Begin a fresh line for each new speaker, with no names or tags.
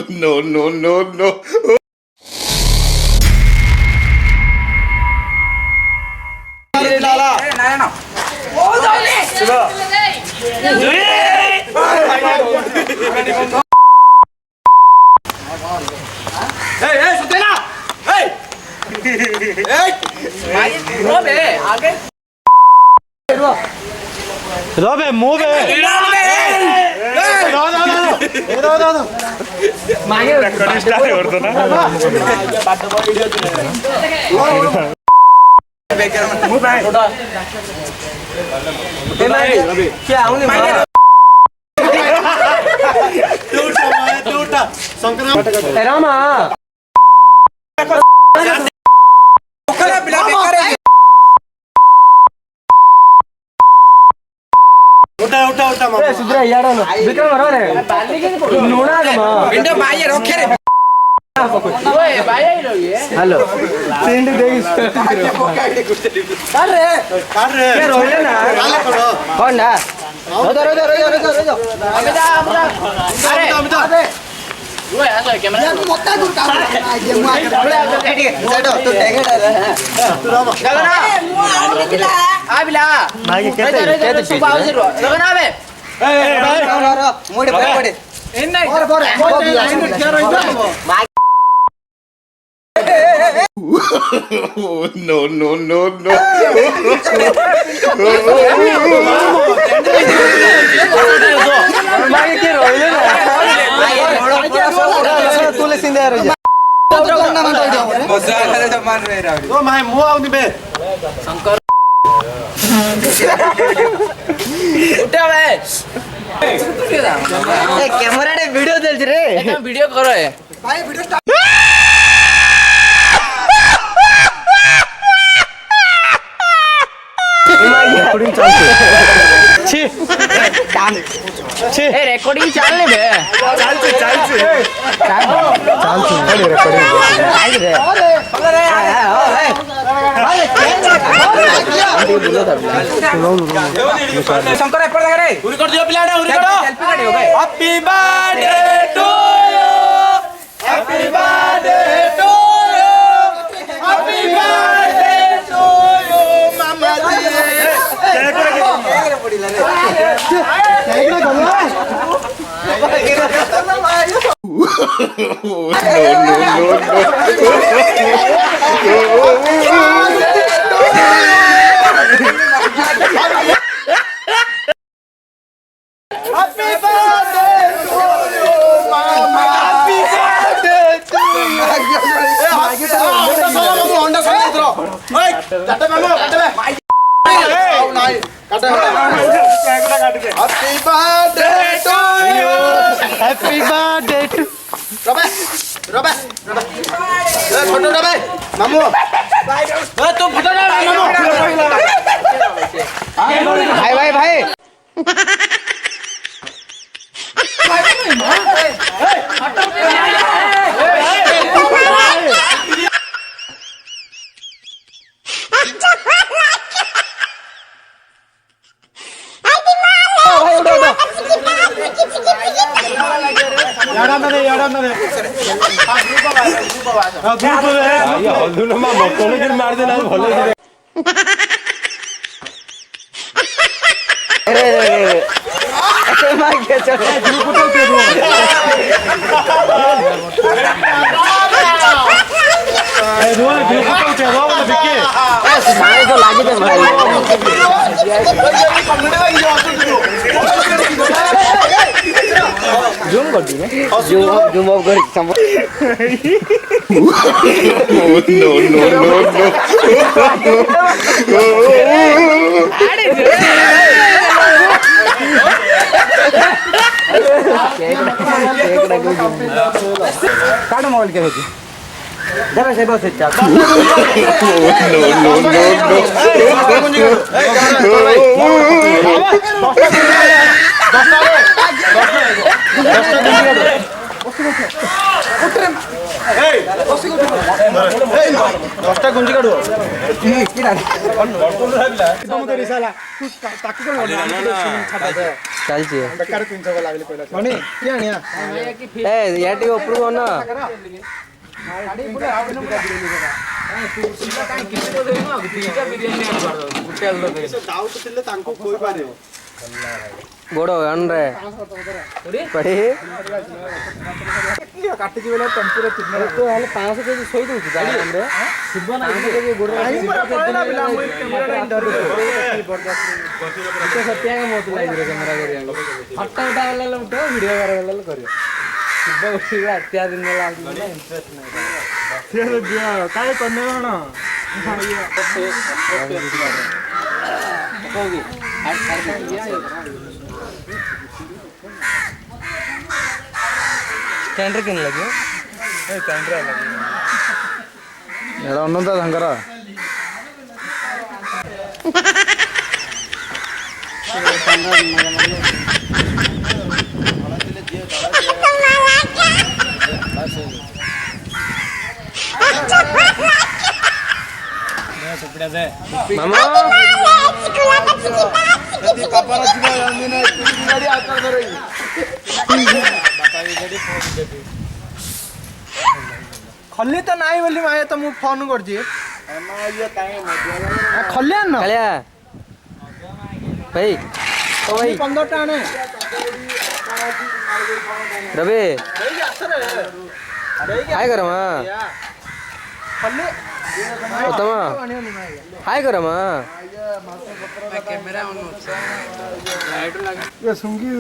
No, no, no, no.
Robe, move it. No. Recording start करतो ना. क्या आऊँ नहीं. टूटा. संक्रांत. रामा. उठा मामा. सुधरा यार ना. विक्रम मरो रे. नोना का माँ. विंडो बाहर रखे रे. ओए बाहर लो ये. हेलो. सेंड दे. कर रे. क्या रोले ना. कौन ना. रोजा. अबे. वो ऐसा कैमरा यार मोटा गुरका ये मुआ के सेटो तो टेगे तू रामा गगना आ बिला मागे केते सुबाव से गगना बे ए भाई मोड़े मोड़े इन नहीं
No, no, no, no.
मागे के रोइले ना तुले सिंधे आ रही है तो मैं मुंह आउनी बे शंकर उठा बे ए कैमरा रे वीडियो चल रे एकदम वीडियो करो है भाई वीडियो स्टार्ट रिकॉर्डिंग चल छी ए रेकॉर्डिंग चालले बे चालছে अरे रेकॉर्डिंग रे शंकर एपर लगा रे उरी कर दियो पिलाडा उरी करो सेल्फी काटियो बे happy birthday to you happy birthday to you happy birthday to you मामा जी केक पड़िला रे केक ना गला Happy birthday to Robe photo ना भाई मामू तुम फोटो ना मामू भाई जूम कर दी जूम ऑफ कर काट मोबाइल के भेजी जरा से बस अच्छा 10ଟା ଗୁଞ୍ଜି କାଢୁ
ଚାଲିଛି ୟା ଟିକେ ଉପରକୁ ଅନା ଗୋଡ଼ ଆଣରେ ପଡ଼ି
କାଟିକି ବେଲେ ଟେମ୍ପୁରେ
ହେଲେ 500 କେଜି ଶୋଇ ଦେଉଛି ତାରେ ଶିବ ନା ଫଟୋ ଉଠା ଗଲେ ଉଠେଇବ ଭିଡ଼ିଓ ଗଲେ କରିବ ଶିବ ଉଠିବା ଇତ୍ୟାଦି ନେଲା ଇଣ୍ଟରେଷ୍ଟ ନାହିଁ
କାଳେ କନେ
ଟ୍ରେଣ୍ଡରେ କିଣି ଲାଗିବ
ଏଇଟା ଅନନ୍ତା ତାଙ୍କର
ମାମା
ଖଲି ତ ନାହିଁ ବୋଲି ମାୟା ତ ମୁଁ ଫୋନ କରିଛି ଖଲି ଆଣ
କାଳିଆ ଭାଇ ଓ ଭାଇ
15ଟା ଆଣେ
रवि हाय कर माँ उत्तम हाय कर माँ
सुंगी